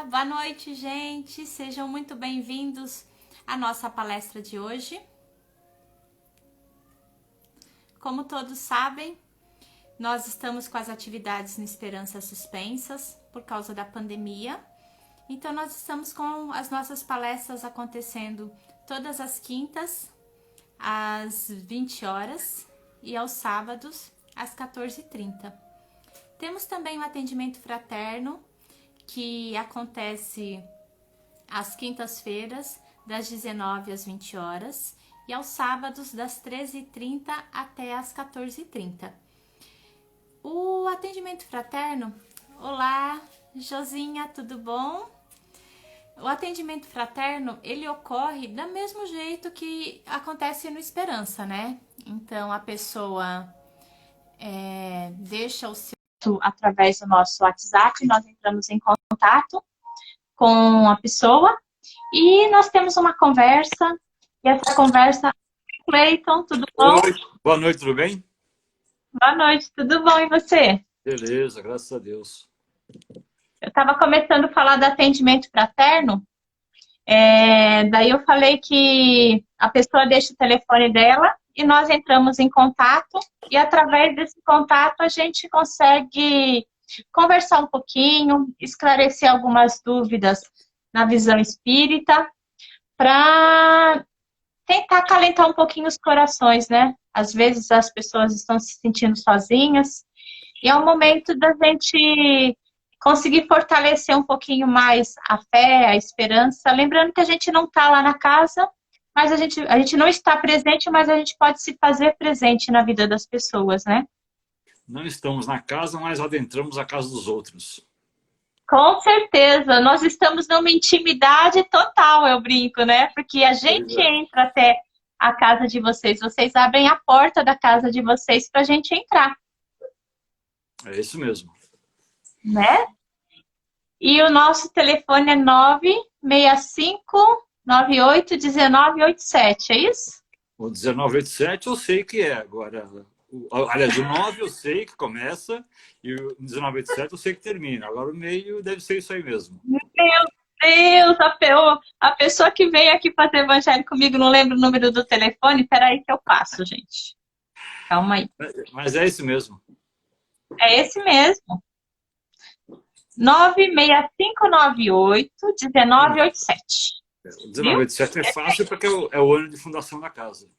Boa noite, gente. Sejam muito bem-vindos à nossa palestra de hoje. Como todos sabem, nós estamos com as atividades no Esperança suspensas por causa da pandemia. Então, nós estamos com as nossas palestras acontecendo todas as quintas, às 20 horas e aos sábados, às 14h30. Temos também o atendimento fraterno, que acontece às quintas-feiras, das 19 às 20 horas, e aos sábados, das 13h30 até às 14h30. O atendimento fraterno... Olá, Josinha, tudo bom? O atendimento fraterno, ele ocorre do mesmo jeito que acontece no Esperança, né? Então, a pessoa deixa o seu... Através do nosso WhatsApp, nós entramos em contato com a pessoa e nós temos uma conversa. E essa conversa... Cleiton, tudo bom? Boa noite, tudo bem? Boa noite, tudo bom e você? Beleza, graças a Deus. Eu estava começando a falar do atendimento fraterno, daí eu falei que a pessoa deixa o telefone dela e nós entramos em contato e através desse contato a gente consegue conversar um pouquinho, esclarecer algumas dúvidas na visão espírita para tentar acalentar um pouquinho os corações, né? Às vezes as pessoas estão se sentindo sozinhas e é o momento da gente conseguir fortalecer um pouquinho mais a fé, a esperança. Lembrando que a gente não está lá na casa, mas a gente não está presente, mas a gente pode se fazer presente na vida das pessoas, né? Não estamos na casa, mas adentramos a casa dos outros. Com certeza, nós estamos numa intimidade total, eu brinco, né? Porque a gente entra até a casa de vocês, vocês abrem a porta da casa de vocês para a gente entrar. É isso mesmo. Né? E o nosso telefone é 965-98-1987, é isso? O 1987 eu sei que é agora. Aliás, o 9 eu sei que começa e o 1987 eu sei que termina. Agora o meio deve ser isso aí mesmo. Meu Deus, a pessoa que veio aqui fazer evangelho comigo não lembra o número do telefone? Peraí que eu passo, gente. Calma aí. Mas é isso mesmo. É esse mesmo. 96598-1987. O 1987 é fácil porque é o ano de fundação da casa.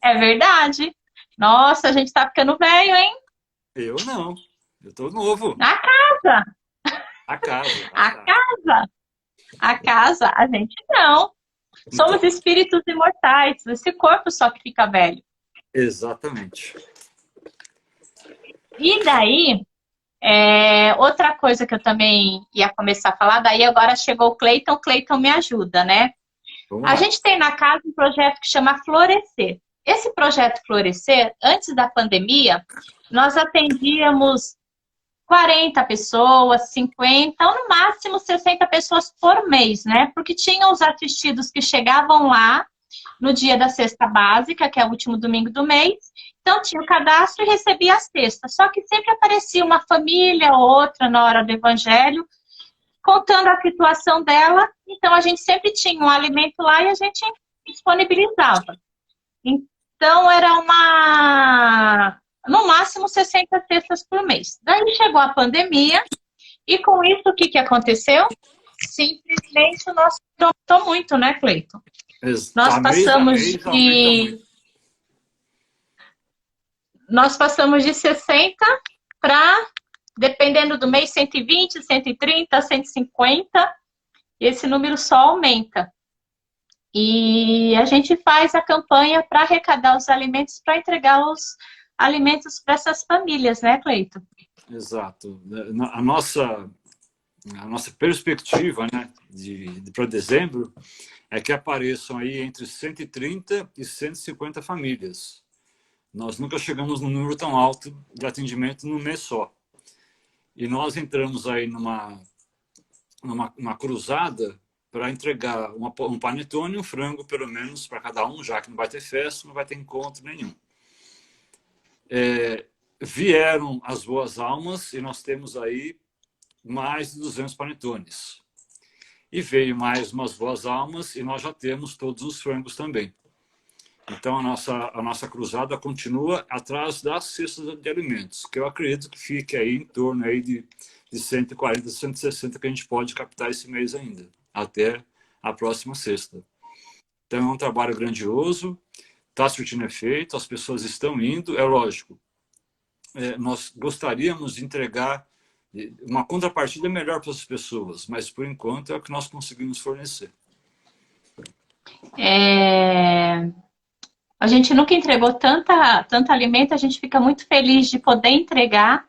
É verdade. Nossa, a gente tá ficando velho, hein? Eu não. Eu tô novo. A casa. A casa. A casa, a gente não. Somos Então, espíritos imortais. Esse corpo só que fica velho. exatamente. E daí, outra coisa que eu também ia começar a falar, daí agora chegou o Cleiton me ajuda, né? Vamos A lá. gente tem na casa um projeto que chama Florescer. Esse projeto Florescer, antes da pandemia, nós atendíamos 40 pessoas, 50, ou no máximo 60 pessoas por mês, né? Porque tinham os assistidos que chegavam lá no dia da cesta básica, que é o último domingo do mês. Então, tinha o cadastro e recebia a cesta. Só que sempre aparecia uma família ou outra na hora do evangelho, contando a situação dela. Então, a gente sempre tinha um alimento lá e a gente disponibilizava. Então, era no máximo 60 cestas por mês. Daí chegou a pandemia e com isso o que aconteceu? Simplesmente o nosso aumentou muito, né, Cleiton? Nós passamos de 60 para, dependendo do mês, 120, 130, 150. E esse número só aumenta. E a gente faz a campanha para arrecadar os alimentos, para entregar os alimentos para essas famílias, né, Cleiton? Exato. A nossa perspectiva, né, para dezembro é que apareçam aí entre 130 e 150 famílias. Nós nunca chegamos num número tão alto de atendimento num mês só. E nós entramos aí numa cruzada para entregar um panetone e um frango, pelo menos, para cada um, já que não vai ter festa, não vai ter encontro nenhum. Vieram as boas almas e nós temos aí mais de 200 panetones. E veio mais umas boas almas e nós já temos todos os frangos também. Então, a nossa cruzada continua atrás das cestas de alimentos, que eu acredito que fique aí em torno aí de 140, 160 que a gente pode captar esse mês ainda, até a próxima sexta. Então, é um trabalho grandioso, está surtindo efeito, as pessoas estão indo, é lógico. Nós gostaríamos de entregar uma contrapartida melhor para as pessoas, mas, por enquanto, é o que nós conseguimos fornecer. A gente nunca entregou tanto alimento, a gente fica muito feliz de poder entregar.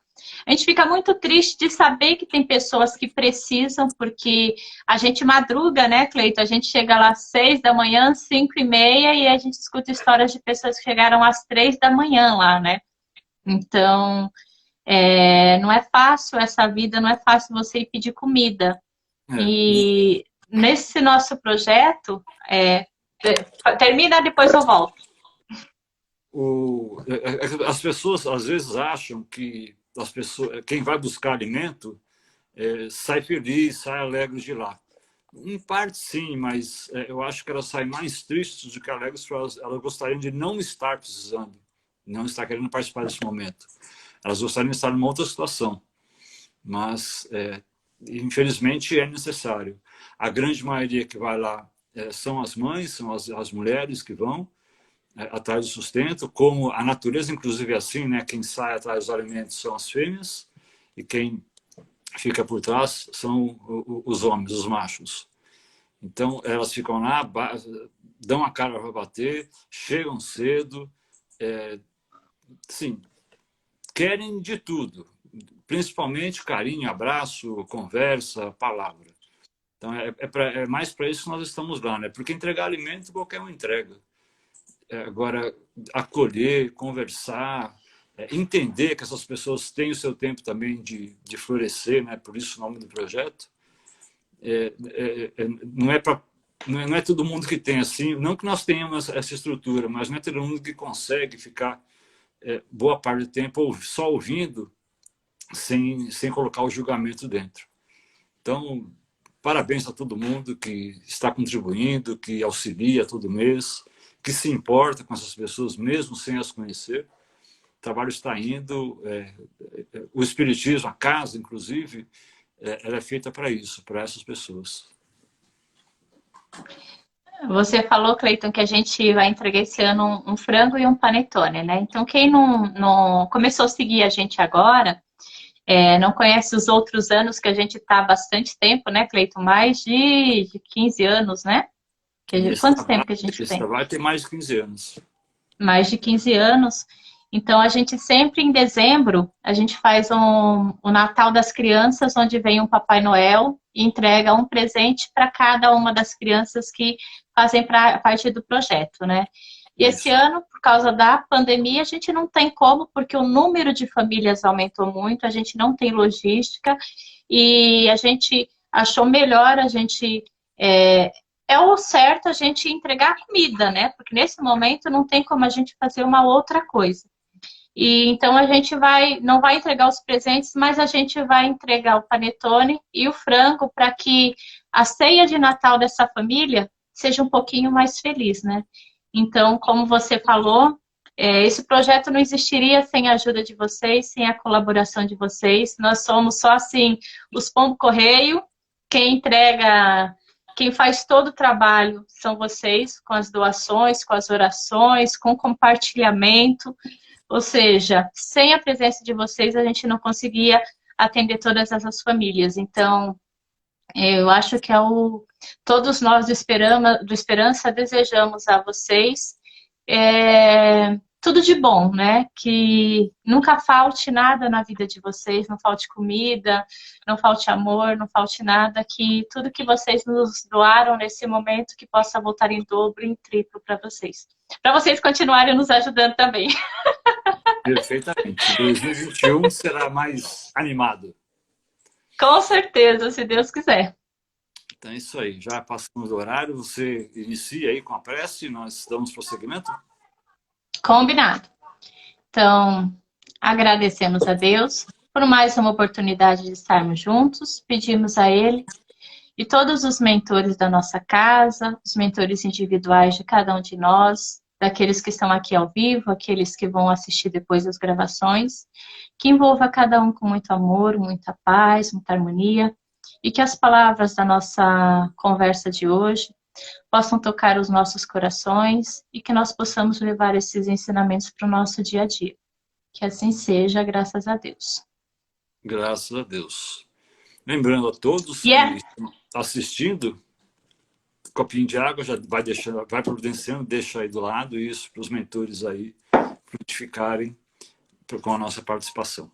A gente fica muito triste de saber que tem pessoas que precisam, porque a gente madruga, né, Cleito? A gente chega lá às 6 da manhã, 5h30, e a gente escuta histórias de pessoas que chegaram às 3 da manhã lá, né? Então, não é fácil essa vida, não é fácil você ir pedir comida. E nesse nosso projeto, termina, depois eu volto. As pessoas às vezes acham que quem vai buscar alimento sai feliz, sai alegre de lá. Em parte sim, mas eu acho que elas saem mais tristes do que alegres, porque elas gostariam de não estar precisando, não estar querendo participar desse momento. Elas gostariam de estar numa outra situação, mas infelizmente é necessário. A grande maioria que vai lá são as mães, são as mulheres que vão atrás do sustento, como a natureza inclusive é assim, né? Quem sai atrás dos alimentos são as fêmeas e quem fica por trás são os homens, os machos. Então elas ficam lá, dão a cara para bater, chegam cedo, sim, querem de tudo, principalmente carinho, abraço, conversa, palavra. Então é mais para isso que nós estamos lá, né? Porque entregar alimento qualquer um entrega. Agora, acolher, conversar, entender que essas pessoas têm o seu tempo também de florescer, né? Por isso o nome do projeto. Não é todo mundo que tem assim, não que nós tenhamos essa estrutura, mas não é todo mundo que consegue ficar boa parte do tempo só ouvindo, sem colocar o julgamento dentro. Então, parabéns a todo mundo que está contribuindo, que auxilia todo mês, que se importa com essas pessoas, mesmo sem as conhecer. O trabalho está indo, o espiritismo, a casa, inclusive, ela é feita para isso, para essas pessoas. Você falou, Cleiton, que a gente vai entregar esse ano um frango e um panetone, né? Então, quem não começou a seguir a gente agora, não conhece os outros anos que a gente está há bastante tempo, né, Cleiton? Mais de 15 anos, né? Quanto tempo que a gente tem? Vai ter mais de 15 anos. Mais de 15 anos. Então, a gente sempre em dezembro, a gente faz o Natal das Crianças, onde vem um Papai Noel e entrega um presente para cada uma das crianças que fazem parte do projeto, né? E esse ano, por causa da pandemia, a gente não tem como, porque o número de famílias aumentou muito, a gente não tem logística e a gente achou melhor a gente... É o certo a gente entregar comida, né? Porque nesse momento não tem como a gente fazer uma outra coisa. E então a gente não vai entregar os presentes, mas a gente vai entregar o panetone e o frango para que a ceia de Natal dessa família seja um pouquinho mais feliz, né? Então, como você falou, esse projeto não existiria sem a ajuda de vocês, sem a colaboração de vocês. Nós somos só assim, os pombo-correio, quem entrega... Quem faz todo o trabalho são vocês, com as doações, com as orações, com o compartilhamento. Ou seja, sem a presença de vocês, a gente não conseguia atender todas essas famílias. Então, eu acho que todos nós do Esperança desejamos a vocês tudo de bom, né? Que nunca falte nada na vida de vocês, não falte comida, não falte amor, não falte nada, que tudo que vocês nos doaram nesse momento que possa voltar em dobro, em triplo para vocês continuarem nos ajudando também. Perfeitamente. 2021 será mais animado. Com certeza, se Deus quiser. Então é isso aí. Já passamos o horário, você inicia aí com a prece e nós damos prosseguimento? Combinado. Então, agradecemos a Deus por mais uma oportunidade de estarmos juntos. Pedimos a Ele e todos os mentores da nossa casa, os mentores individuais de cada um de nós, daqueles que estão aqui ao vivo, aqueles que vão assistir depois as gravações, que envolva cada um com muito amor, muita paz, muita harmonia, e que as palavras da nossa conversa de hoje possam tocar os nossos corações e que nós possamos levar esses ensinamentos para o nosso dia a dia. Que assim seja, graças a Deus. Graças a Deus. Lembrando a todos E que estão assistindo, copinho de água, já vai deixando, vai providenciando, deixa aí do lado isso para os mentores aí frutificarem com a nossa participação.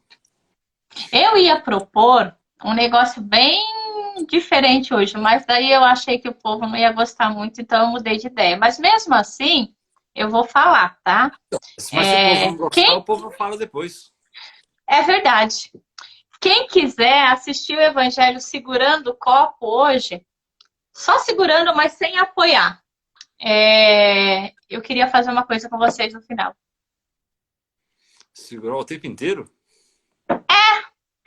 eu ia propor um negócio bem diferente hoje, mas daí eu achei que o povo não ia gostar muito, então eu mudei de ideia. Mas mesmo assim, eu vou falar, tá? Mas se o povo não gostar, o povo fala depois. É verdade. Quem quiser assistir o Evangelho segurando o copo hoje, só segurando, mas sem apoiar. Eu queria fazer uma coisa com vocês no final. Segurar o tempo inteiro?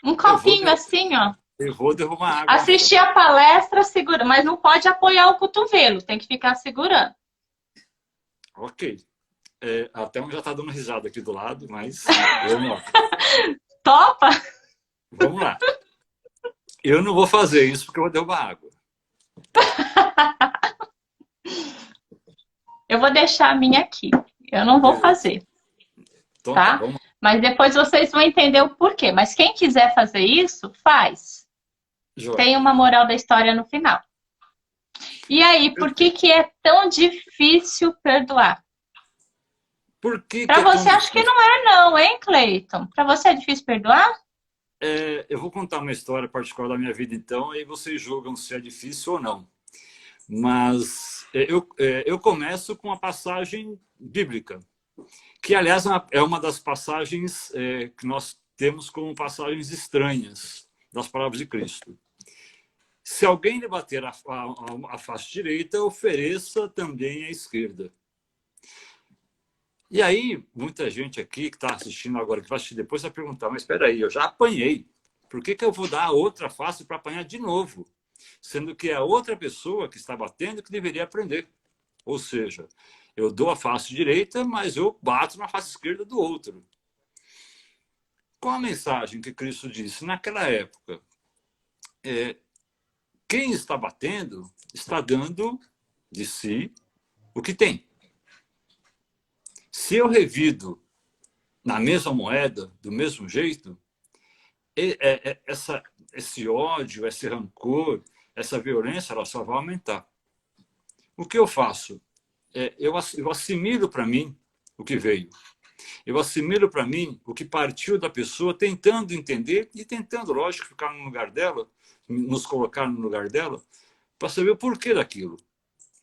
Um copinho assim, ó. Eu vou derrubar água. Assistir a palestra, segura, mas não pode apoiar o cotovelo, tem que ficar segurando. Ok. Até um já está dando risada aqui do lado, mas vamos lá. Topa? Vamos lá. Eu não vou fazer isso porque eu vou derrubar água. Eu vou deixar a minha aqui. Eu não vou fazer. Então, tá? Mas depois vocês vão entender o porquê. Mas quem quiser fazer isso, faz. Joia. Tem uma moral da história no final. E aí, por que é tão difícil perdoar? Para você, acho que não é não, hein, Cleiton? Para você é difícil perdoar? Eu vou contar uma história particular da minha vida, então, e vocês julgam se é difícil ou não. Mas eu começo com a passagem bíblica, que, aliás, é uma das passagens que nós temos como passagens estranhas das palavras de Cristo. Se alguém lhe bater a face direita, ofereça também a esquerda. E aí, muita gente aqui que está assistindo agora, que vai assistir depois, vai perguntar, mas espera aí, eu já apanhei. Por que eu vou dar a outra face para apanhar de novo? Sendo que é a outra pessoa que está batendo que deveria aprender. Ou seja, eu dou a face direita, mas eu bato na face esquerda do outro. Qual a mensagem que Cristo disse? Naquela época, quem está batendo está dando de si o que tem. Se eu revido na mesma moeda, do mesmo jeito, esse ódio, esse rancor, essa violência, ela só vai aumentar. O que eu faço? Eu assimilo para mim o que veio. Eu assimilo para mim o que partiu da pessoa, tentando entender e tentando, lógico, ficar no lugar dela, nos colocar no lugar dela, para saber o porquê daquilo.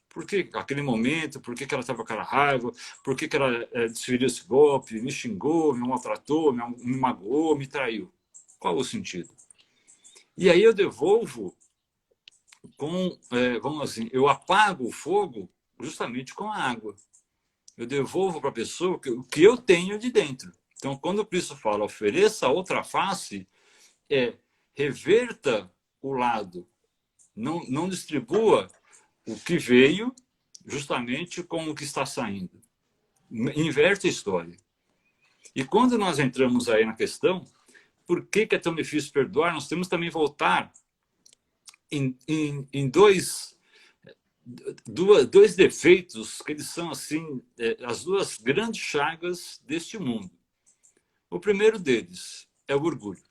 Por que aquele momento, por que ela estava com aquela raiva, por que ela desferiu esse golpe, me xingou, me maltratou, me magoou, me traiu. Qual o sentido? E aí eu devolvo vamos assim, eu apago o fogo justamente com a água. Eu devolvo para a pessoa o que eu tenho de dentro. Então, quando o Cristo fala, ofereça a outra face, reverta o lado. Não distribua o que veio justamente com o que está saindo. Inverte a história. E quando nós entramos aí na questão, por que é tão difícil perdoar, nós temos também voltar em dois defeitos que eles são assim as duas grandes chagas deste mundo. O primeiro deles é o orgulho.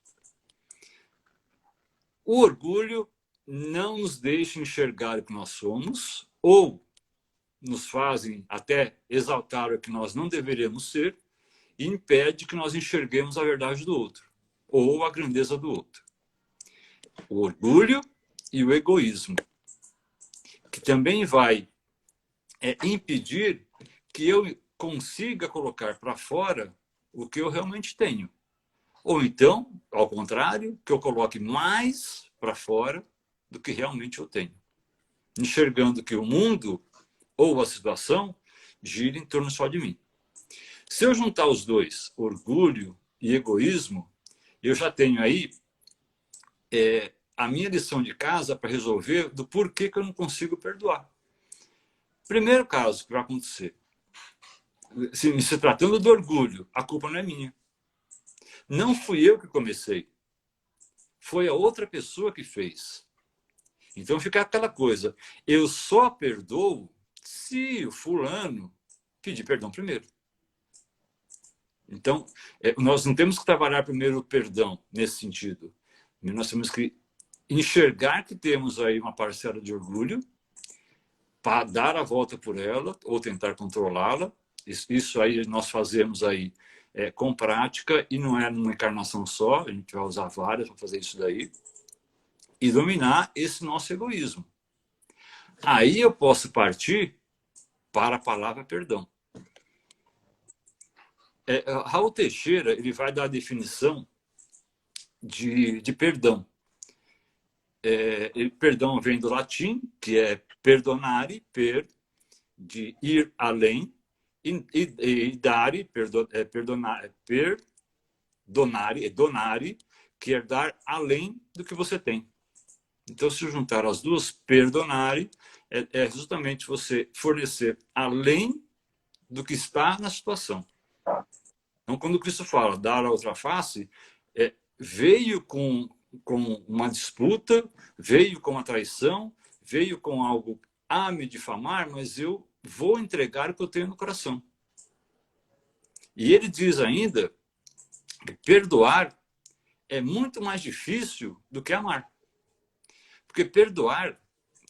O orgulho não nos deixa enxergar o que nós somos, ou nos fazem até exaltar o que nós não deveríamos ser, e impede que nós enxerguemos a verdade do outro, ou a grandeza do outro. O orgulho e o egoísmo, que também vai impedir que eu consiga colocar para fora o que eu realmente tenho. Ou então, ao contrário, que eu coloque mais para fora do que realmente eu tenho. Enxergando que o mundo ou a situação gira em torno só de mim. Se eu juntar os dois, orgulho e egoísmo, eu já tenho aí a minha lição de casa para resolver do porquê que eu não consigo perdoar. Primeiro caso que vai acontecer, se tratando do orgulho, a culpa não é minha. Não fui eu que comecei. Foi a outra pessoa que fez. Então fica aquela coisa, eu só perdoo se o fulano pedir perdão primeiro. Então, nós não temos que trabalhar primeiro o perdão nesse sentido. Nós temos que enxergar que temos aí uma parcela de orgulho, para dar a volta por ela ou tentar controlá-la. Isso aí nós fazemos aí com prática e não é numa encarnação só, a gente vai usar várias para fazer isso daí. E dominar esse nosso egoísmo. Aí eu posso partir para a palavra perdão. Raul Teixeira ele vai dar a definição de perdão. Perdão vem do latim, que é perdonare, de ir além, e dare, donare, que é dar além do que você tem. Então, se juntar as duas, perdonare, é justamente você fornecer além do que está na situação. Então, quando Cristo fala dar a outra face, veio com uma disputa, veio com uma traição, veio com algo a me difamar, mas eu vou entregar o que eu tenho no coração. E ele diz ainda que perdoar é muito mais difícil do que amar. Porque perdoar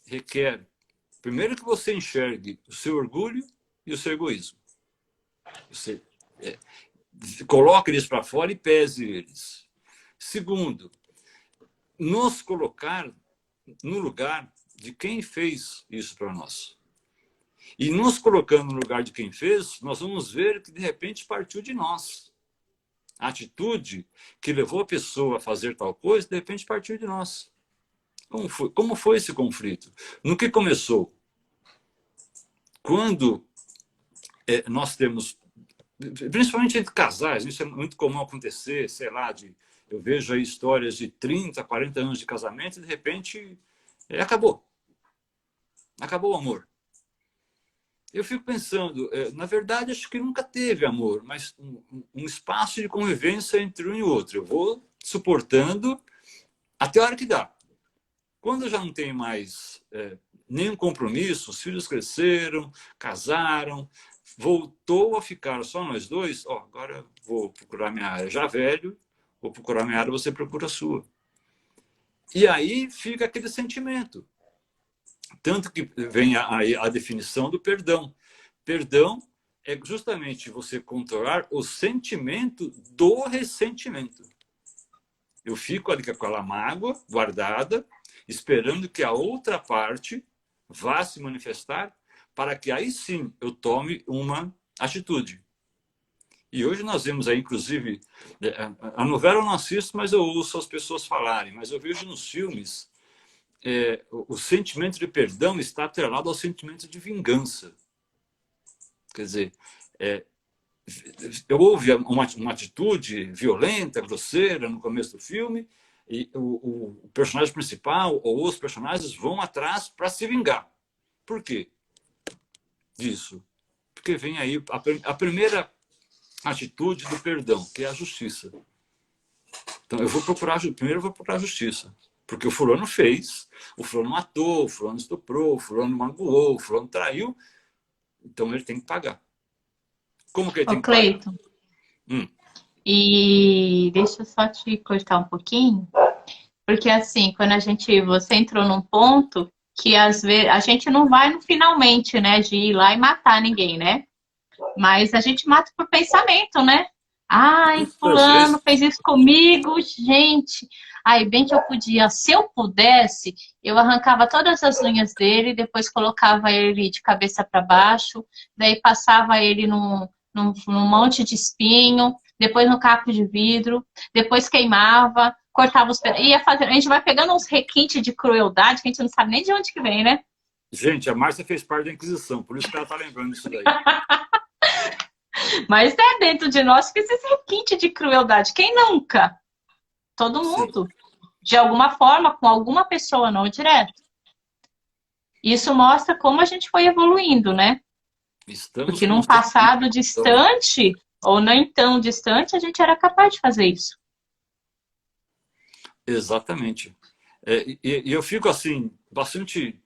requer, primeiro, que você enxergue o seu orgulho e o seu egoísmo. Você coloque eles para fora e pese eles. Segundo, nos colocar no lugar de quem fez isso para nós. E nos colocando no lugar de quem fez, nós vamos ver que de repente partiu de nós. A atitude que levou a pessoa a fazer tal coisa, de repente partiu de nós. Como foi esse conflito? No que começou? Quando nós temos, principalmente entre casais, isso é muito comum acontecer, sei lá, eu vejo aí histórias de 30, 40 anos de casamento e de repente acabou. Acabou o amor. Eu fico pensando, na verdade, acho que nunca teve amor, mas um espaço de convivência entre um e outro. Eu vou suportando até a hora que dá. Quando eu já não tenho mais nenhum compromisso, os filhos cresceram, casaram, voltou a ficar só nós dois, agora vou procurar minha área. Já velho, vou procurar minha área, você procura a sua. E aí fica aquele sentimento. Tanto que vem a definição do perdão. Perdão é justamente você controlar o sentimento do ressentimento. Eu fico ali com aquela mágoa guardada, esperando que a outra parte vá se manifestar, para que aí sim eu tome uma atitude. E hoje nós vemos aí, inclusive, a novela eu não assisto, mas eu ouço as pessoas falarem, mas eu vejo nos filmes, o sentimento de perdão está atrelado ao sentimento de vingança. Quer dizer, houve uma atitude violenta, grosseira no começo do filme, e o personagem principal ou os personagens vão atrás para se vingar. Por quê disso? Porque vem aí a primeira atitude do perdão, que é a justiça. Então, primeiro eu vou procurar a justiça. Porque o fulano fez, o fulano matou, o fulano estuprou, o fulano magoou, o fulano traiu, então ele tem que pagar. Como que ele tem que pagar? Cleiton, e deixa eu só te cortar um pouquinho, porque assim, quando você entrou num ponto que às vezes a gente não vai no finalmente, né, de ir lá e matar ninguém, né? Mas a gente mata por pensamento, né? Ai, fulano fez isso comigo, gente. Ai, bem que eu podia. Se eu pudesse, eu arrancava todas as unhas dele, depois colocava ele de cabeça para baixo, daí passava ele num monte de espinho, depois no caco de vidro, depois queimava, cortava os pedaços. A gente vai pegando uns requintes de crueldade que a gente não sabe nem de onde que vem, né? Gente, a Márcia fez parte da Inquisição, por isso que ela está lembrando disso daí. Mas é dentro de nós que esses requintes de crueldade. Quem nunca? Todo mundo. Sim. de alguma forma, com alguma pessoa, não direto. Isso mostra como a gente foi evoluindo, né? Estamos Porque num construindo. passado distante, ou nem tão distante, a gente era capaz de fazer isso. Exatamente. E eu fico assim, bastante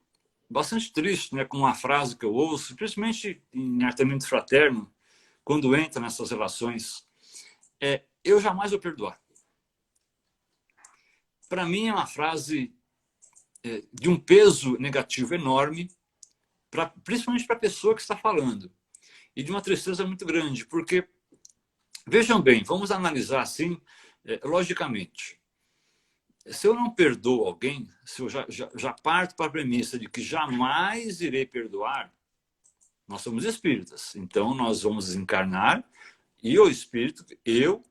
triste, né, com uma frase que eu ouço, principalmente em arteamento fraterno, quando entra nessas relações, eu jamais vou perdoar. Para mim é uma frase de um peso negativo enorme, principalmente para a pessoa que está falando, e de uma tristeza muito grande, porque, vejam bem, vamos analisar assim, logicamente. Se eu não perdoo alguém, se eu já parto para a premissa de que jamais irei perdoar, nós somos espíritas. Então, nós vamos desencarnar e o espírito, eu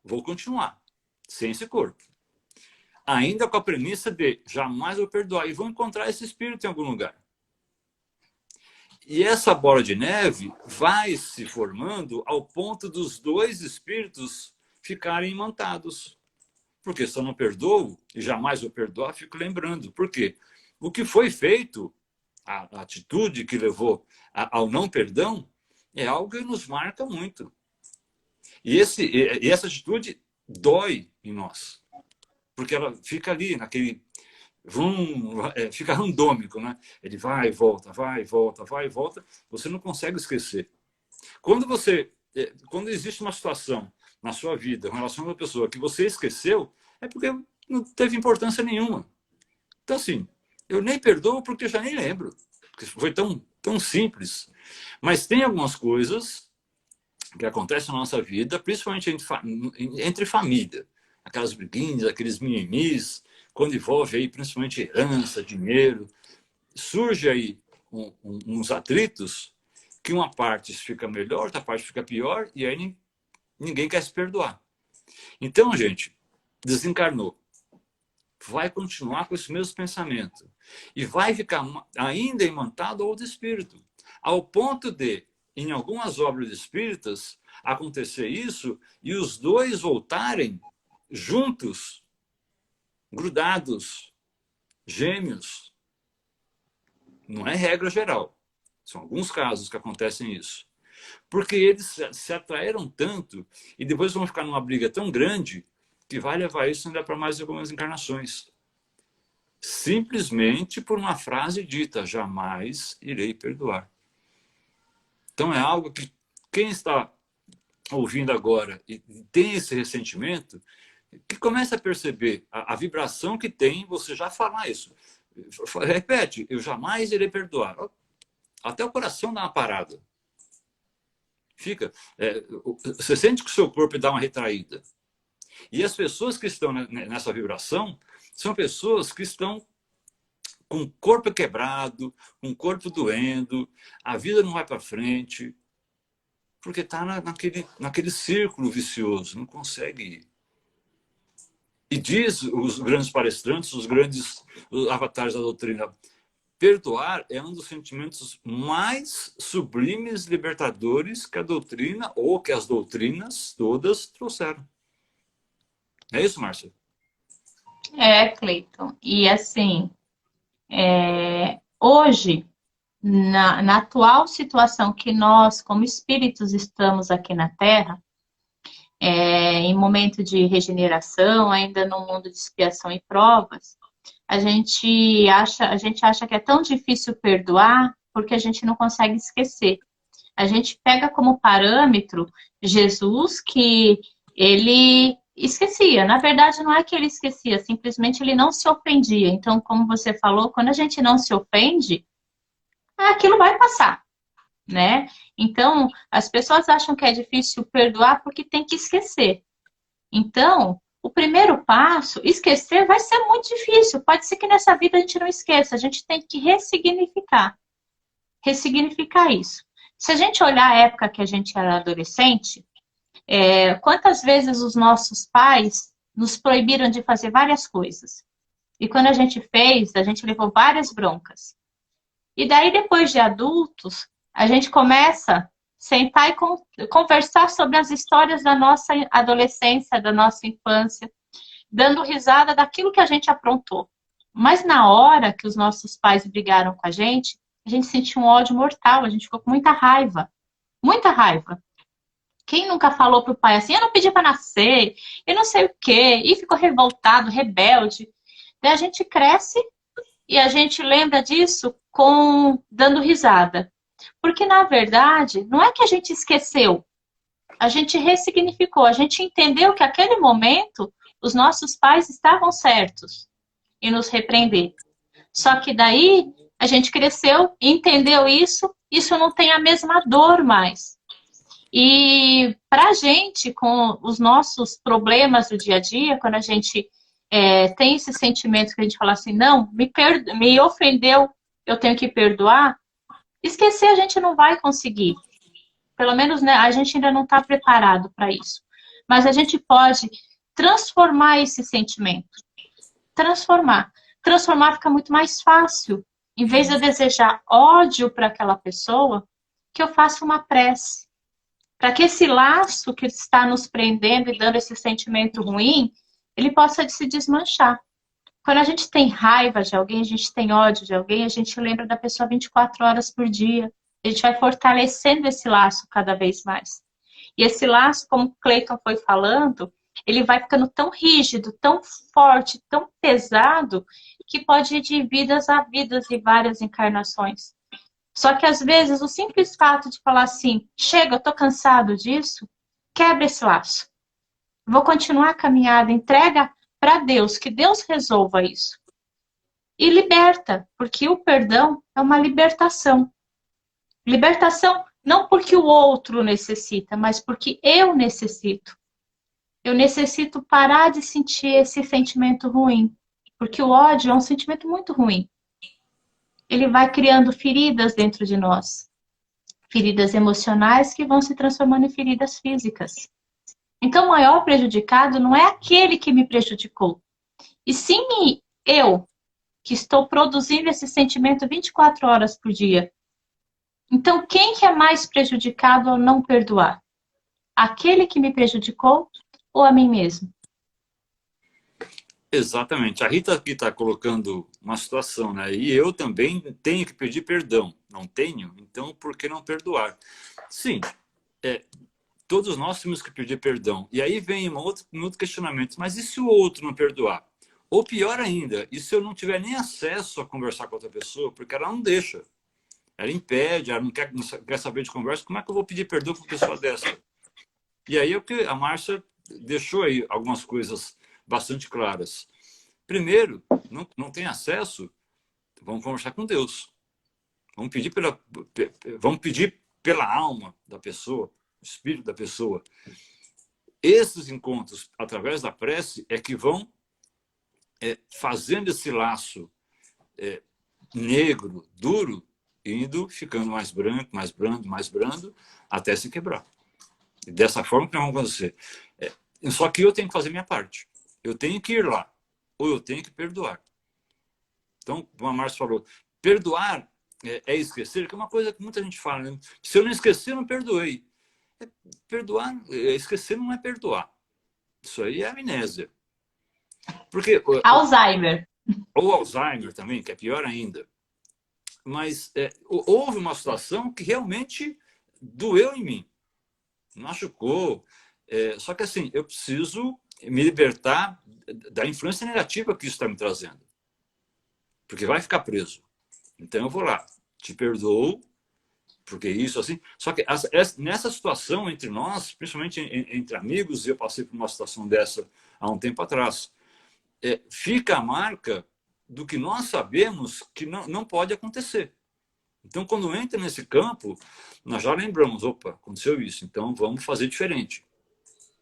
vou continuar, sem esse corpo. Ainda com a premissa de jamais vou perdoar. E vou encontrar esse espírito em algum lugar. E essa bola de neve vai se formando ao ponto dos dois espíritos ficarem imantados. Porque se eu não perdoo, e jamais vou perdoar, fico lembrando. Por quê? O que foi feito, a atitude que levou ao não perdão, é algo que nos marca muito. E essa atitude dói em nós. Porque ela fica ali, naquele... fica randômico, né? Ele vai e volta, vai e volta, vai e volta. Você não consegue esquecer. Quando existe uma situação na sua vida, em relação a uma pessoa que você esqueceu, é porque não teve importância nenhuma. Então, assim, eu nem perdoo porque eu já nem lembro. Porque foi tão simples. Mas tem algumas coisas que acontecem na nossa vida, principalmente entre família. Aquelas briguinhas, aqueles mimimis, quando envolve aí principalmente herança, dinheiro. Surge aí uns atritos que uma parte fica melhor, outra parte fica pior, e aí ninguém quer se perdoar. Então, gente, desencarnou. Vai continuar com esse mesmo pensamento. E vai ficar ainda imantado ao outro espírito. Ao ponto de, em algumas obras espíritas, acontecer isso e os dois voltarem juntos, grudados, gêmeos. Não é regra geral. São alguns casos que acontecem isso. Porque eles se atraíram tanto e depois vão ficar numa briga tão grande que vai levar isso ainda para mais algumas encarnações. Simplesmente por uma frase dita, jamais irei perdoar. Então é algo que quem está ouvindo agora e tem esse ressentimento, que começa a perceber a vibração que tem você já falar isso. Repete, eu jamais irei perdoar. Até o coração dá uma parada. Você sente que o seu corpo dá uma retraída. E as pessoas que estão nessa vibração são pessoas que estão com o corpo quebrado, com o corpo doendo, a vida não vai para frente, porque está naquele círculo vicioso, não consegue ir. E diz os grandes palestrantes, os grandes avatares da doutrina, perdoar é um dos sentimentos mais sublimes, libertadores que a doutrina, ou que as doutrinas todas trouxeram. É isso, Márcia? Cleiton. E assim, hoje, na atual situação que nós, como espíritos, estamos aqui na Terra, em momento de regeneração, ainda no mundo de expiação e provas, a gente acha que é tão difícil perdoar porque a gente não consegue esquecer. A gente pega como parâmetro Jesus, que ele esquecia. Na verdade, não é que ele esquecia, simplesmente ele não se ofendia. Então, como você falou, quando a gente não se ofende, aquilo vai passar, né? Então, as pessoas acham que é difícil perdoar porque tem que esquecer. Então, o primeiro passo, esquecer, vai ser muito difícil. Pode ser que nessa vida a gente não esqueça, a gente tem que ressignificar isso. Se a gente olhar a época que a gente era adolescente, quantas vezes os nossos pais nos proibiram de fazer várias coisas. E quando a gente fez, a gente levou várias broncas. E daí, depois de adultos, a gente começa a sentar e conversar sobre as histórias da nossa adolescência, da nossa infância. dando risada daquilo que a gente aprontou. Mas na hora que os nossos pais brigaram com a gente sentiu um ódio mortal, a gente ficou com muita raiva. Muita raiva. Quem nunca falou pro pai assim, eu não pedi para nascer, eu não sei o quê, e ficou revoltado, rebelde. Daí a gente cresce e a gente lembra disso dando risada. Porque, na verdade, não é que a gente esqueceu, a gente ressignificou, a gente entendeu que naquele momento os nossos pais estavam certos em nos repreender. Só que daí a gente cresceu, entendeu isso não tem a mesma dor mais. E pra gente, com os nossos problemas do dia a dia, quando a gente tem esse sentimento que a gente fala assim, não, me ofendeu, eu tenho que perdoar, esquecer a gente não vai conseguir. Pelo menos, né, a gente ainda não está preparado para isso. Mas a gente pode transformar esse sentimento. Transformar. Transformar fica muito mais fácil. Em vez de eu desejar ódio para aquela pessoa, que eu faça uma prece. Para que esse laço que está nos prendendo e dando esse sentimento ruim, ele possa se desmanchar. Quando a gente tem raiva de alguém, a gente tem ódio de alguém, a gente lembra da pessoa 24 horas por dia. A gente vai fortalecendo esse laço cada vez mais. E esse laço, como o Cleiton foi falando, ele vai ficando tão rígido, tão forte, tão pesado, que pode ir de vidas a vidas e várias encarnações. Só que às vezes o simples fato de falar assim, chega, eu tô cansado disso, quebra esse laço. Vou continuar a caminhada, entrega para Deus, que Deus resolva isso. E liberta, porque o perdão é uma libertação. Libertação não porque o outro necessita, mas porque eu necessito. Eu necessito parar de sentir esse sentimento ruim, porque o ódio é um sentimento muito ruim. Ele vai criando feridas dentro de nós. Feridas emocionais que vão se transformando em feridas físicas. Então, o maior prejudicado não é aquele que me prejudicou. E sim eu, que estou produzindo esse sentimento 24 horas por dia. Então, quem que é mais prejudicado ao não perdoar? Aquele que me prejudicou ou a mim mesmo? Exatamente. A Rita aqui está colocando uma situação, né? E eu também tenho que pedir perdão. Não tenho? Então, por que não perdoar? Sim, todos nós temos que pedir perdão. E aí vem um outro questionamento. Mas e se o outro não perdoar? Ou pior ainda, e se eu não tiver nem acesso a conversar com outra pessoa? Porque ela não deixa. Ela impede, ela não quer saber de conversa. Como é que eu vou pedir perdão para uma pessoa dessa? E aí é o que a Márcia deixou aí algumas coisas bastante claras. Primeiro, não tem acesso, vamos conversar com Deus. Vamos pedir pela alma da pessoa, o espírito da pessoa. Esses encontros, através da prece, é que vão fazendo esse laço negro, duro, ficando mais branco, mais brando, mais brando, até se quebrar. E dessa forma que nós vamos acontecer. Só que eu tenho que fazer minha parte. Eu tenho que ir lá. Ou eu tenho que perdoar. Então, como a Márcia falou, perdoar é esquecer, que é uma coisa que muita gente fala, né? Se eu não esquecer, eu não perdoei. Perdoar, esquecer não é perdoar. Isso aí é amnésia. Porque, Alzheimer. ou Alzheimer também, que é pior ainda. Mas houve uma situação que realmente doeu em mim. Machucou. Só que assim, eu preciso me libertar da influência negativa que isso está me trazendo. Porque vai ficar preso. Então eu vou lá, te perdoo, porque isso assim. Só que nessa situação entre nós, principalmente entre amigos, eu passei por uma situação dessa há um tempo atrás, fica a marca do que nós sabemos que não pode acontecer. Então, quando entra nesse campo, nós já lembramos, opa, aconteceu isso, então vamos fazer diferente.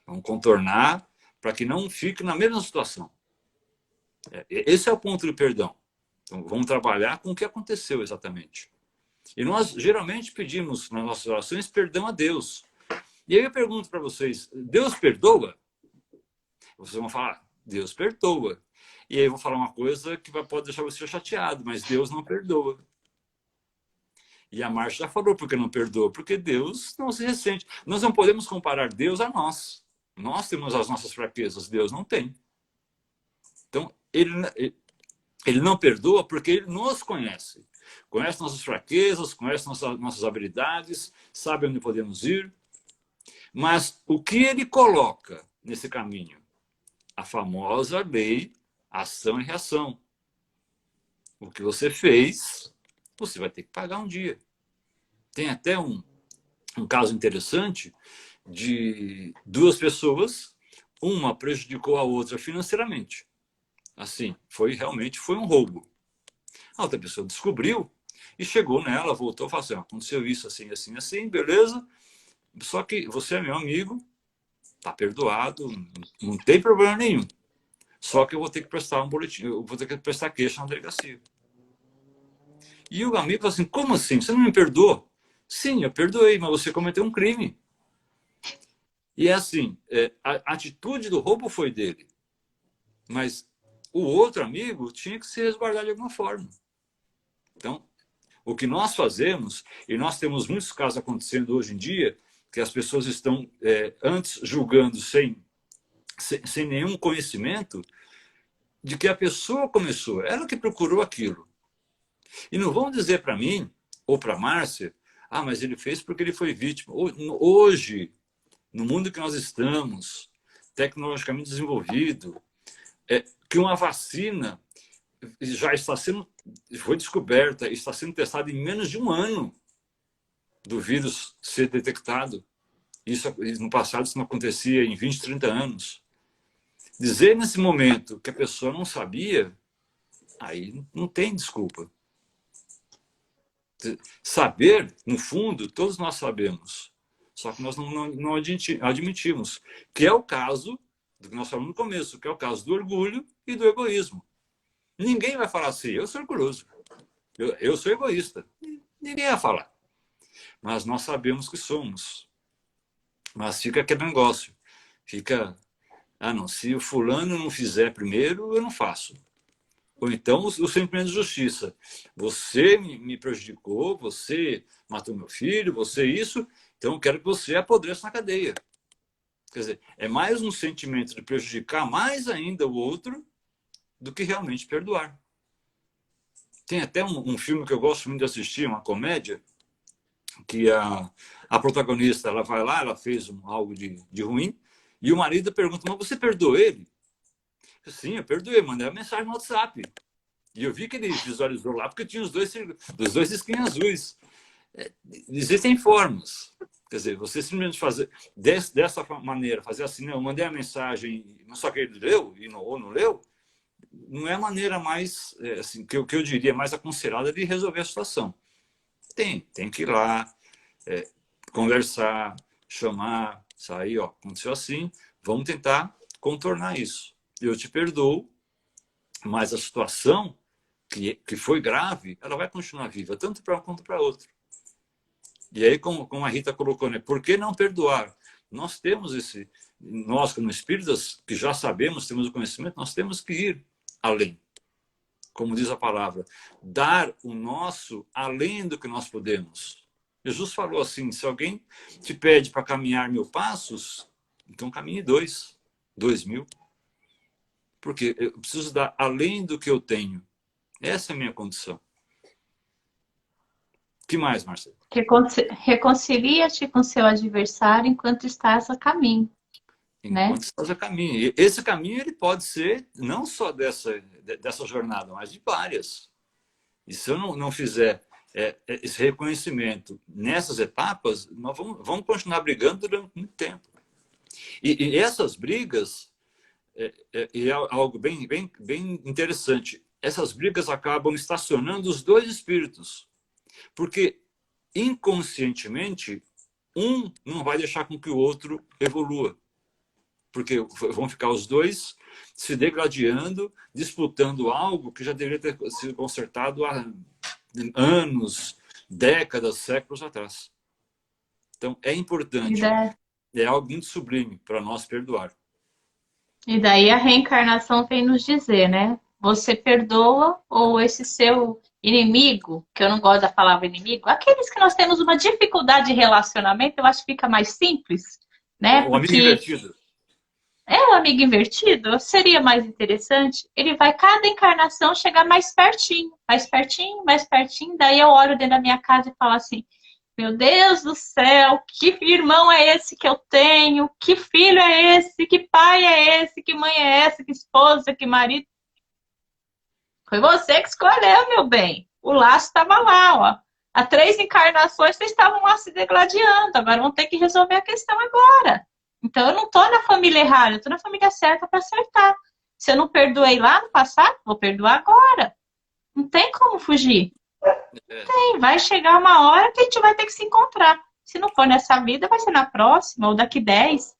Vamos contornar para que não fique na mesma situação. Esse é o ponto do perdão. Então, vamos trabalhar com o que aconteceu exatamente. E nós geralmente pedimos nas nossas orações perdão a Deus. E aí eu pergunto para vocês, Deus perdoa? Vocês vão falar, Deus perdoa. E aí eu vou falar uma coisa que pode deixar você chateado, mas Deus não perdoa. E a Márcia já falou porque não perdoa, porque Deus não se ressente. Nós não podemos comparar Deus a nós. Nós temos as nossas fraquezas, Deus não tem. ele não perdoa porque ele nos conhece. Conhece nossas fraquezas, conhece nossas habilidades, sabe onde podemos ir. Mas o que ele coloca nesse caminho? A famosa lei ação e reação. O que você fez, você vai ter que pagar um dia. Tem até um caso interessante de duas pessoas, uma prejudicou a outra financeiramente. Assim, realmente foi um roubo. A outra pessoa descobriu e chegou nela, voltou e falou assim, aconteceu isso assim, assim, assim, beleza, só que você é meu amigo, tá perdoado, não tem problema nenhum. Só que eu vou ter que prestar um boletim, eu vou ter que prestar queixa na delegacia. E o amigo falou assim, como assim? Você não me perdoou? Sim, eu perdoei, mas você cometeu um crime. E é assim, a atitude do roubo foi dele, mas o outro amigo tinha que se resguardar de alguma forma. Então, o que nós fazemos, e nós temos muitos casos acontecendo hoje em dia, que as pessoas estão antes julgando sem nenhum conhecimento de que a pessoa começou, ela que procurou aquilo. E não vão dizer para mim, ou para a Márcia, mas ele fez porque ele foi vítima. Hoje, no mundo que nós estamos, tecnologicamente desenvolvido, que uma vacina já foi descoberta, está sendo testada em menos de um ano do vírus ser detectado. Isso, no passado, isso não acontecia em 20, 30 anos. Dizer nesse momento que a pessoa não sabia, aí não tem desculpa. Saber, no fundo, todos nós sabemos. Só que nós não admitimos. Que é o caso do que nós falamos no começo, que é o caso do orgulho e do egoísmo. Ninguém vai falar assim, eu sou orgulhoso, eu sou egoísta. Ninguém vai falar. Mas nós sabemos que somos. Mas fica aquele negócio. Fica, não, se o fulano não fizer primeiro, eu não faço. Ou então o sentimento de justiça. Você me prejudicou, você matou meu filho, você isso, então eu quero que você apodreça na cadeia. Quer dizer, é mais um sentimento de prejudicar mais ainda o outro do que realmente perdoar. Tem até um filme que eu gosto muito de assistir, uma comédia, que a protagonista ela vai lá, ela fez algo de ruim, e o marido pergunta, mas você perdoou ele? Sim, eu perdoei, mandei uma mensagem no WhatsApp. E eu vi que ele visualizou lá, porque tinha os dois risquinhos azuis. Existem formas. Quer dizer, você simplesmente fazer dessa maneira, fazer assim, eu mandei a mensagem, só que ele leu ou não leu, não é a maneira mais, assim, que eu diria, mais aconselhada de resolver a situação. Tem que ir lá, conversar, chamar, sair, aconteceu assim, vamos tentar contornar isso. Eu te perdoo, mas a situação que foi grave, ela vai continuar viva, tanto para um quanto para outro. E aí, como a Rita colocou, né? Por que não perdoar? Nós temos nós como espíritas, que já sabemos, temos o conhecimento, nós temos que ir além. Como diz a palavra, dar o nosso além do que nós podemos. Jesus falou assim, se alguém te pede para caminhar 1000 passos, então caminhe 2000. Porque eu preciso dar além do que eu tenho. Essa é a minha condição. O que mais, Marcelo? Reconcilia-te com seu adversário enquanto estás a caminho. Enquanto estás a caminho. E esse caminho ele pode ser não só dessa jornada, mas de várias. E se eu não fizer esse reconhecimento nessas etapas, nós vamos continuar brigando durante muito tempo. E essas brigas é algo bem interessante. Essas brigas acabam estacionando os dois espíritos. Porque, inconscientemente, um não vai deixar com que o outro evolua. Porque vão ficar os dois se degradando, disputando algo que já deveria ter sido consertado há anos, décadas, séculos atrás. Então, é importante. É algo muito sublime para nós perdoar. E daí a reencarnação vem nos dizer, né? Você perdoa ou esse seu inimigo, que eu não gosto da palavra inimigo, aqueles que nós temos uma dificuldade de relacionamento, eu acho que fica mais simples, né? O amigo invertido. É o amigo invertido? Seria mais interessante? Ele vai, cada encarnação, chegar mais pertinho, mais pertinho, mais pertinho. Daí eu olho dentro da minha casa e falo assim: meu Deus do céu, que irmão é esse que eu tenho? Que filho é esse? Que pai é esse? Que mãe é essa? Que esposa? Que marido? Foi você que escolheu, meu bem. O laço estava lá, ó. Há 3 encarnações vocês estavam lá se degladiando. Agora vão ter que resolver a questão agora. Então eu não estou na família errada, eu estou na família certa para acertar. Se eu não perdoei lá no passado, vou perdoar agora. Não tem como fugir. Tem, vai chegar uma hora que a gente vai ter que se encontrar. Se não for nessa vida, vai ser na próxima ou daqui 10,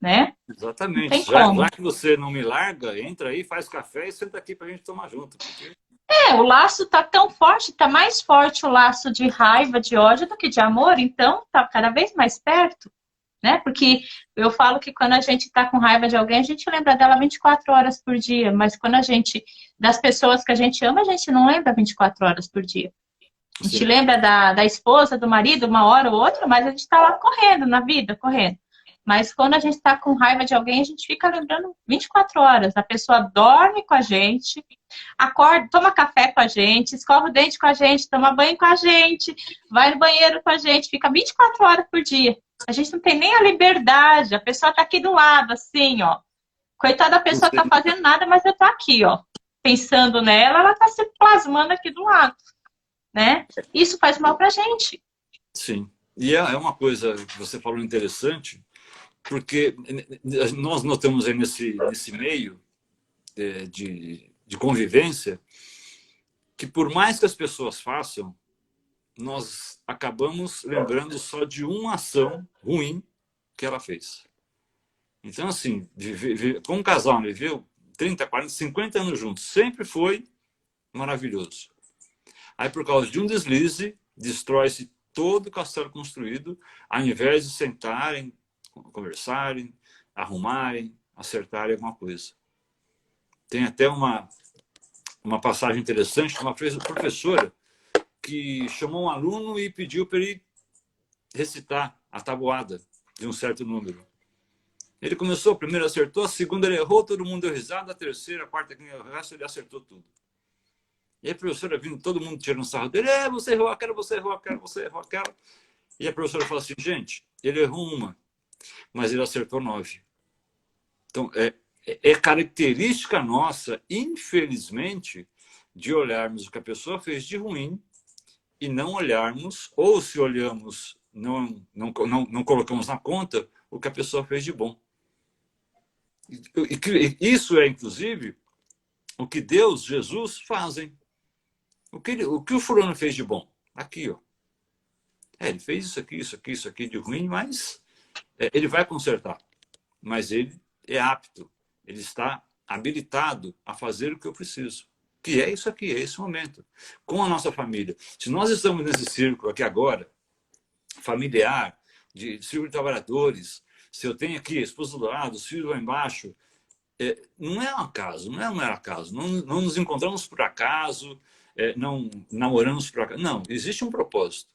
né? Não Exatamente. tem Já, como. já que você não me larga, entra aí, faz café e senta aqui pra gente tomar junto. Porque... O laço tá tão forte, tá mais forte o laço de raiva, de ódio do que de amor, então tá cada vez mais perto, né? Porque eu falo que quando a gente tá com raiva de alguém, a gente lembra dela 24 horas por dia, mas quando a gente, das pessoas que a gente ama, a gente não lembra 24 horas por dia. A gente Sim. lembra da esposa, do marido, uma hora ou outra, mas a gente tá lá correndo na vida, correndo. Mas quando a gente tá com raiva de alguém, a gente fica lembrando 24 horas. A pessoa dorme com a gente, acorda, toma café com a gente, escova o dente com a gente, toma banho com a gente, vai no banheiro com a gente, fica 24 horas por dia. A gente não tem nem a liberdade, a pessoa tá aqui do lado, assim, ó. Coitada, a pessoa tá fazendo nada, mas eu tô aqui, ó. Pensando nela, ela tá se plasmando aqui do lado, né? Isso faz mal pra gente. Sim. E é uma coisa que você falou interessante, porque nós notamos aí nesse meio de convivência que por mais que as pessoas façam, nós acabamos lembrando só de uma ação ruim que ela fez. Então, assim, como um casal viveu 30, 40, 50 anos juntos, sempre foi maravilhoso. Aí, por causa de um deslize, destrói-se todo o castelo construído, ao invés de sentarem, conversarem, arrumarem, acertarem alguma coisa. Tem até uma passagem interessante de uma professora que chamou um aluno e pediu para ele recitar a tabuada de um certo número. Ele começou, a primeira acertou, a segunda ele errou, todo mundo deu risada, a terceira, a quarta, o resto ele acertou tudo. E a professora vindo, todo mundo tirando sarro dele, você errou aquela, você errou aquela, você errou aquela. E a professora falou assim, gente, ele errou uma, mas ele acertou 9. Então, é característica nossa, infelizmente, de olharmos o que a pessoa fez de ruim e não olharmos, ou se olhamos, não colocamos na conta o que a pessoa fez de bom. E isso é, inclusive, o que Deus, Jesus, fazem. O que o fulano fez de bom? Aqui, ó. Ele fez isso aqui, isso aqui, isso aqui de ruim, mas ele vai consertar. Mas ele é apto, ele está habilitado a fazer o que eu preciso. Que é isso aqui, é esse momento. Com a nossa família. Se nós estamos nesse círculo aqui agora, familiar, de círculo de trabalhadores, se eu tenho aqui a esposa do lado, os filhos lá embaixo, não é um acaso, não é um mero acaso. Não nos encontramos por acaso, não namoramos por acaso. Não, existe um propósito.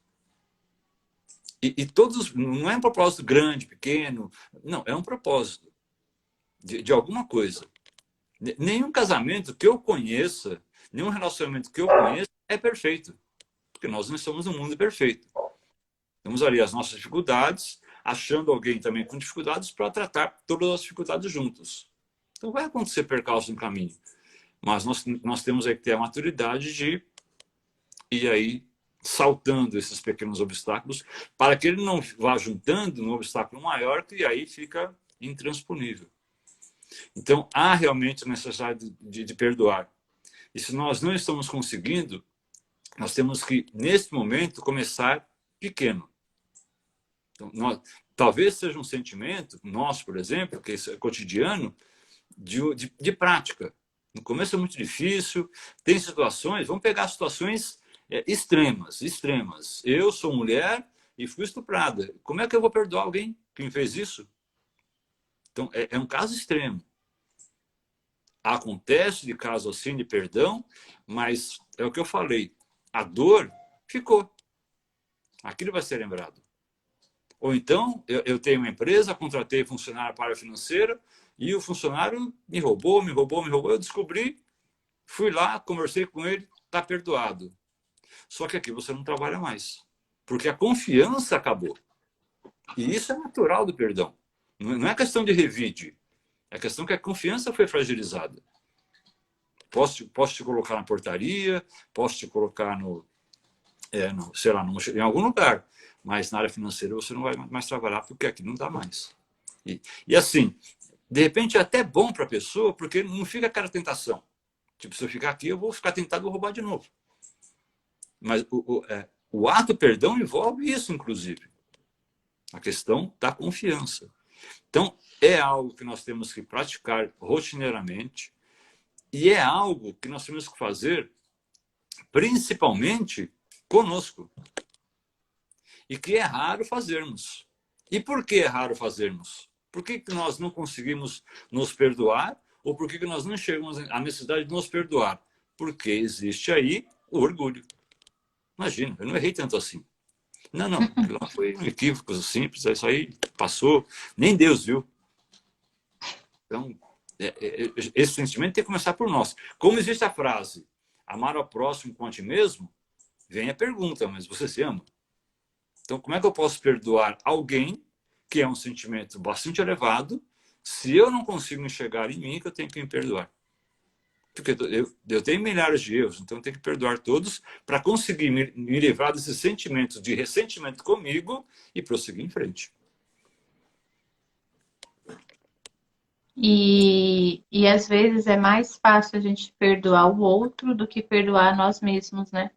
E todos, não é um propósito grande, pequeno, não, é um propósito de alguma coisa. Nenhum casamento que eu conheça, nenhum relacionamento que eu conheça é perfeito, porque nós não estamos no mundo perfeito. Temos ali as nossas dificuldades, achando alguém também com dificuldades para tratar todas as dificuldades juntos. Então vai acontecer percalço no caminho, mas nós temos aí que ter a maturidade de ir aí saltando esses pequenos obstáculos, para que ele não vá juntando um obstáculo maior, que aí fica intransponível. Então, há realmente a necessidade de perdoar. E se nós não estamos conseguindo, nós temos que, neste momento, começar pequeno. Então, talvez seja um sentimento, nosso, por exemplo, que é cotidiano, de prática. No começo é muito difícil, tem situações, vamos pegar situações extremas. Eu sou mulher e fui estuprada. Como é que eu vou perdoar alguém que me fez isso? Então, é um caso extremo. Acontece de caso assim de perdão, mas é o que eu falei. A dor ficou. Aquilo vai ser lembrado. Ou então, eu tenho uma empresa, contratei funcionário para a área financeira E o funcionário me roubou. Eu descobri, fui lá, conversei com ele, está perdoado. Só que aqui você não trabalha mais. Porque a confiança acabou. E isso é natural do perdão. Não é questão de revide. É questão que a confiança foi fragilizada. Posso te colocar na portaria, posso te colocar sei lá, em algum lugar. Mas na área financeira você não vai mais trabalhar, porque aqui não dá mais. E assim, de repente é até bom para a pessoa, porque não fica aquela tentação. Tipo, se eu ficar aqui, eu vou ficar tentado a roubar de novo. Mas o ato perdão envolve isso, inclusive. A questão da confiança. Então, é algo que nós temos que praticar rotineiramente e é algo que nós temos que fazer principalmente conosco. E que é raro fazermos. E por que é raro fazermos? Por que nós não conseguimos nos perdoar? Ou por que nós não chegamos à necessidade de nos perdoar? Porque existe aí o orgulho. Imagina, eu não errei tanto assim. Não, lá foi um equívoco simples, isso aí passou, nem Deus viu. Então, esse sentimento tem que começar por nós. Como existe a frase, amar ao próximo como a ti mesmo, vem a pergunta, mas você se ama? Então, como é que eu posso perdoar alguém, que é um sentimento bastante elevado, se eu não consigo enxergar em mim que eu tenho que me perdoar? Porque eu tenho milhares de erros, então eu tenho que perdoar todos para conseguir me livrar desses sentimentos de ressentimento comigo e prosseguir em frente. E às vezes é mais fácil a gente perdoar o outro do que perdoar nós mesmos, né?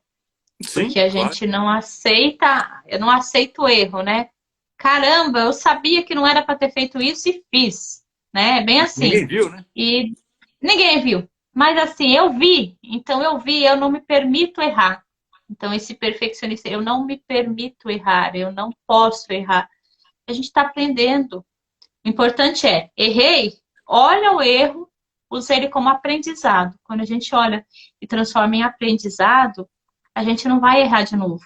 Sim, Porque a claro. gente não aceita, eu não aceito o erro, né? Caramba, eu sabia que não era para ter feito isso e fiz, né? É bem assim. Ninguém viu, né? E ninguém viu. Mas assim, eu vi, então eu não me permito errar. Então esse perfeccionista, eu não me permito errar, eu não posso errar. A gente está aprendendo. O importante é, errei, olha o erro, usa ele como aprendizado. Quando a gente olha e transforma em aprendizado, a gente não vai errar de novo.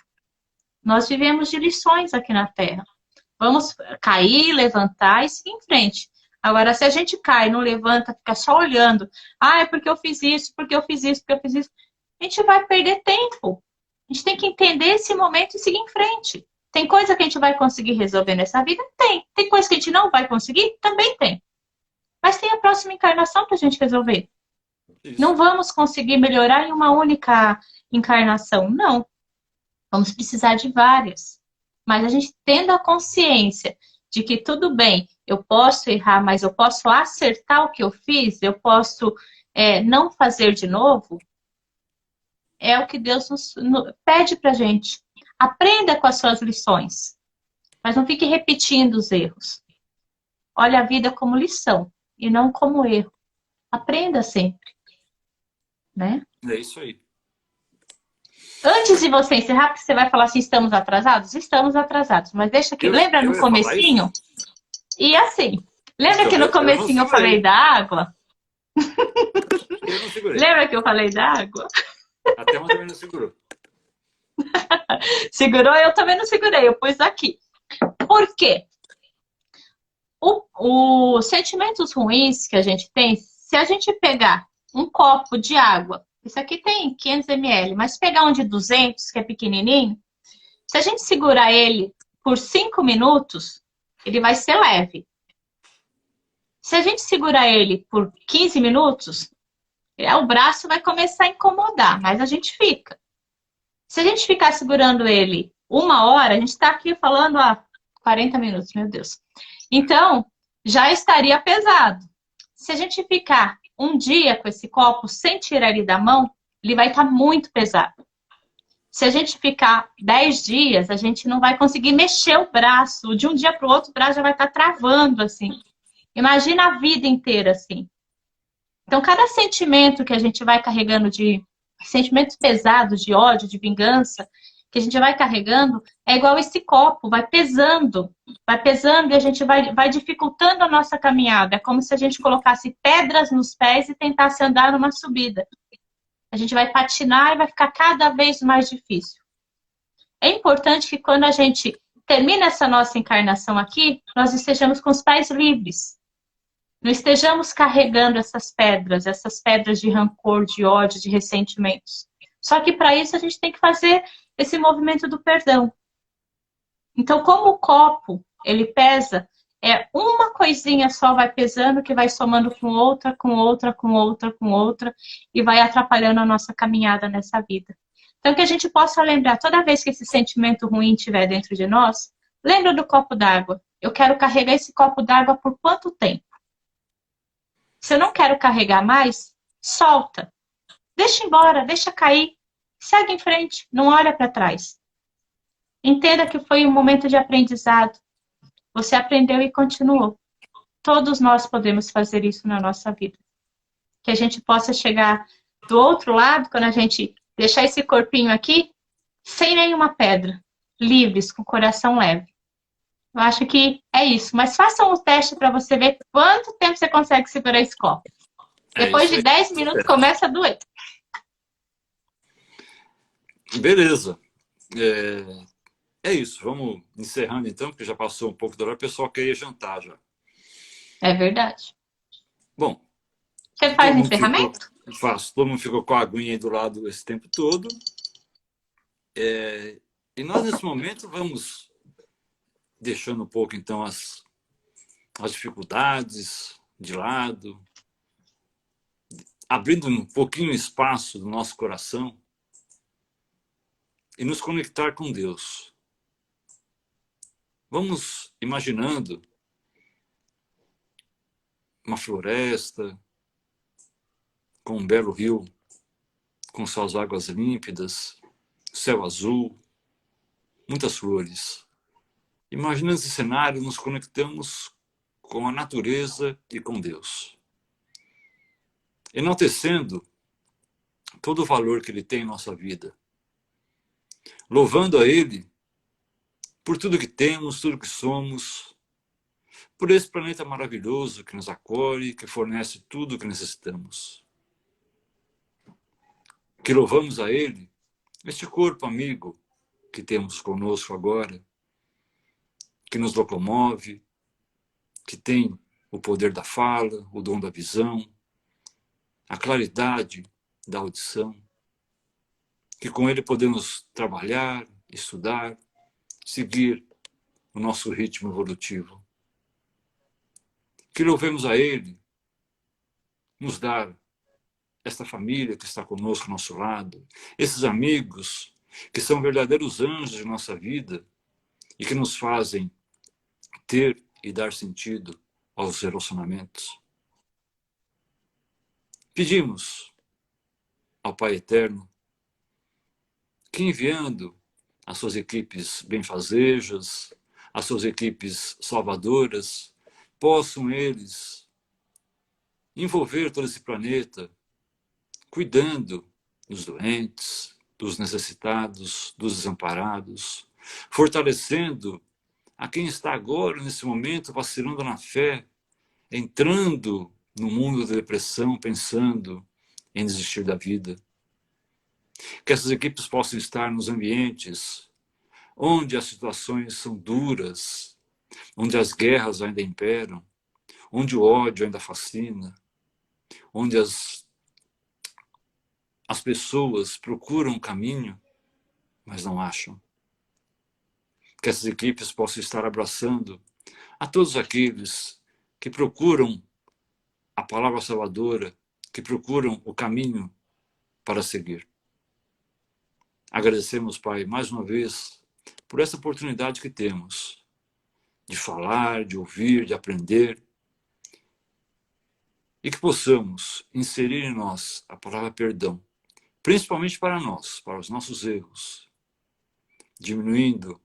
Nós vivemos de lições aqui na Terra. Vamos cair, levantar e seguir em frente. Agora, se a gente cai, não levanta, fica só olhando, é porque eu fiz isso, porque eu fiz isso, porque eu fiz isso, a gente vai perder tempo. A gente tem que entender esse momento e seguir em frente. Tem coisa que a gente vai conseguir resolver nessa vida? Tem. Tem coisa que a gente não vai conseguir? Também tem. Mas tem a próxima encarnação para a gente resolver. Isso. Não vamos conseguir melhorar em uma única encarnação, não. Vamos precisar de várias. Mas a gente tendo a consciência de que tudo bem, eu posso errar, mas eu posso acertar o que eu fiz, eu posso não fazer de novo, é o que Deus nos pede pra gente. Aprenda com as suas lições, mas não fique repetindo os erros. Olha a vida como lição e não como erro. Aprenda sempre. Né? É isso aí. Antes de você encerrar, porque você vai falar assim, estamos atrasados? Estamos atrasados, mas deixa aqui. Lembra no comecinho? E assim, lembra que no comecinho eu falei da água? Eu não segurei. Lembra que eu falei da água? Até mais ou menos segurou. Segurou? Eu também não segurei, eu pus aqui. Por quê? Os sentimentos ruins que a gente tem, se a gente pegar um copo de água, isso aqui tem 500 ml, mas pegar um de 200, que é pequenininho, se a gente segurar ele por 5 minutos, ele vai ser leve. Se a gente segurar ele por 15 minutos, o braço vai começar a incomodar, mas a gente fica. Se a gente ficar segurando ele 1 hora, a gente está aqui falando há 40 minutos, meu Deus. Então, já estaria pesado. Se a gente ficar um dia com esse copo sem tirar ele da mão, ele vai estar muito pesado. Se a gente ficar 10 dias, a gente não vai conseguir mexer o braço. De um dia para o outro, o braço já vai estar travando, assim. Imagina a vida inteira, assim. Então, cada sentimento que a gente vai carregando de sentimentos pesados, de ódio, de vingança, que a gente vai carregando, é igual esse copo, vai pesando e a gente vai dificultando a nossa caminhada. É como se a gente colocasse pedras nos pés e tentasse andar numa subida. A gente vai patinar e vai ficar cada vez mais difícil. É importante que quando a gente termina essa nossa encarnação aqui, nós estejamos com os pés livres. Não estejamos carregando essas pedras de rancor, de ódio, de ressentimentos. Só que para isso a gente tem que fazer esse movimento do perdão. Então, como o copo, ele pesa, uma coisinha só vai pesando, que vai somando com outra, com outra, com outra, com outra, e vai atrapalhando a nossa caminhada nessa vida. Então, que a gente possa lembrar, toda vez que esse sentimento ruim estiver dentro de nós, lembra do copo d'água. Eu quero carregar esse copo d'água por quanto tempo? Se eu não quero carregar mais, solta. Deixa embora, deixa cair. Segue em frente, não olha para trás. Entenda que foi um momento de aprendizado. Você aprendeu e continuou. Todos nós podemos fazer isso na nossa vida. Que a gente possa chegar do outro lado, quando a gente deixar esse corpinho aqui, sem nenhuma pedra, livres, com o coração leve. Eu acho que é isso. Mas faça um teste para você ver quanto tempo você consegue segurar esse copo. Depois de 10 minutos começa a doer. Beleza. É isso. Vamos encerrando então, porque já passou um pouco da hora. O pessoal quer ir jantar já. É verdade. Bom. Você faz encerramento? Faço. Todo mundo ficou com a aguinha aí do lado esse tempo todo. E nós, nesse momento, vamos deixando um pouco, então, as dificuldades de lado, abrindo um pouquinho o espaço do nosso coração e nos conectar com Deus. Vamos imaginando uma floresta com um belo rio, com suas águas límpidas, céu azul, muitas flores. Imaginando esse cenário, nos conectamos com a natureza e com Deus. Enaltecendo todo o valor que Ele tem em nossa vida. Louvando a Ele por tudo que temos, tudo que somos, por esse planeta maravilhoso que nos acolhe, que fornece tudo o que necessitamos. Que louvamos a Ele, este corpo amigo que temos conosco agora, que nos locomove, que tem o poder da fala, o dom da visão, a claridade da audição, que com ele podemos trabalhar, estudar, seguir o nosso ritmo evolutivo. Que louvemos a ele, nos dar esta família que está conosco ao nosso lado, esses amigos que são verdadeiros anjos de nossa vida e que nos fazem ter e dar sentido aos relacionamentos. Pedimos ao Pai Eterno que, enviando as suas equipes benfazejas, as suas equipes salvadoras, possam eles envolver todo esse planeta, cuidando dos doentes, dos necessitados, dos desamparados, fortalecendo a quem está agora, nesse momento, vacilando na fé, entrando no mundo da depressão, pensando em desistir da vida. Que essas equipes possam estar nos ambientes onde as situações são duras, onde as guerras ainda imperam, onde o ódio ainda fascina, onde as pessoas procuram um caminho, mas não acham. Que essas equipes possam estar abraçando a todos aqueles que procuram a palavra salvadora, que procuram o caminho para seguir. Agradecemos, Pai, mais uma vez, por essa oportunidade que temos de falar, de ouvir, de aprender, e que possamos inserir em nós a palavra perdão, principalmente para nós, para os nossos erros, diminuindo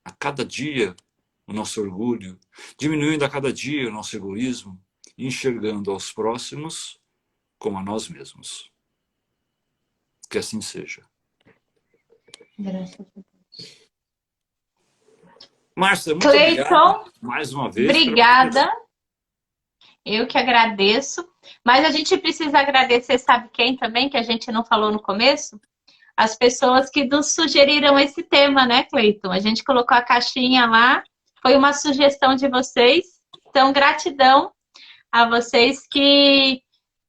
a cada dia o nosso orgulho, diminuindo a cada dia o nosso egoísmo, e enxergando aos próximos como a nós mesmos. Que assim seja. Graças a Deus. Márcia, muito Cleiton, obrigado mais uma vez. Obrigada. Eu que agradeço. Mas a gente precisa agradecer, sabe quem também, que a gente não falou no começo? As pessoas que nos sugeriram esse tema, né, Cleiton? A gente colocou a caixinha lá, foi uma sugestão de vocês. Então, gratidão a vocês que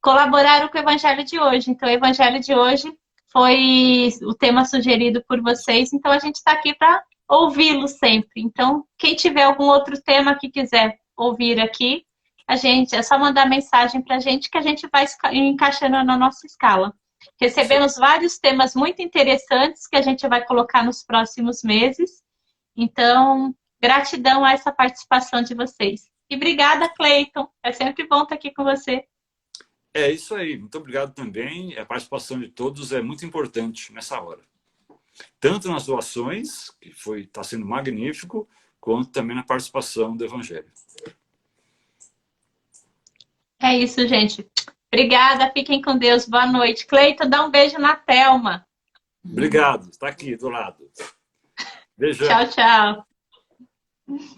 colaboraram com o Evangelho de hoje. Então, o Evangelho de hoje foi o tema sugerido por vocês, então a gente está aqui para ouvi-lo sempre. Então, quem tiver algum outro tema que quiser ouvir aqui, é só mandar mensagem para a gente que a gente vai encaixando na nossa escala. Recebemos vários temas muito interessantes que a gente vai colocar nos próximos meses. Então, gratidão a essa participação de vocês. E obrigada, Cleiton. É sempre bom estar aqui com você. É isso aí. Muito obrigado também. A participação de todos é muito importante nessa hora. Tanto nas doações, que está sendo magnífico, quanto também na participação do Evangelho. É isso, gente. Obrigada, fiquem com Deus. Boa noite. Cleiton, dá um beijo na Thelma. Obrigado. Está aqui do lado. Beijão. Tchau, tchau.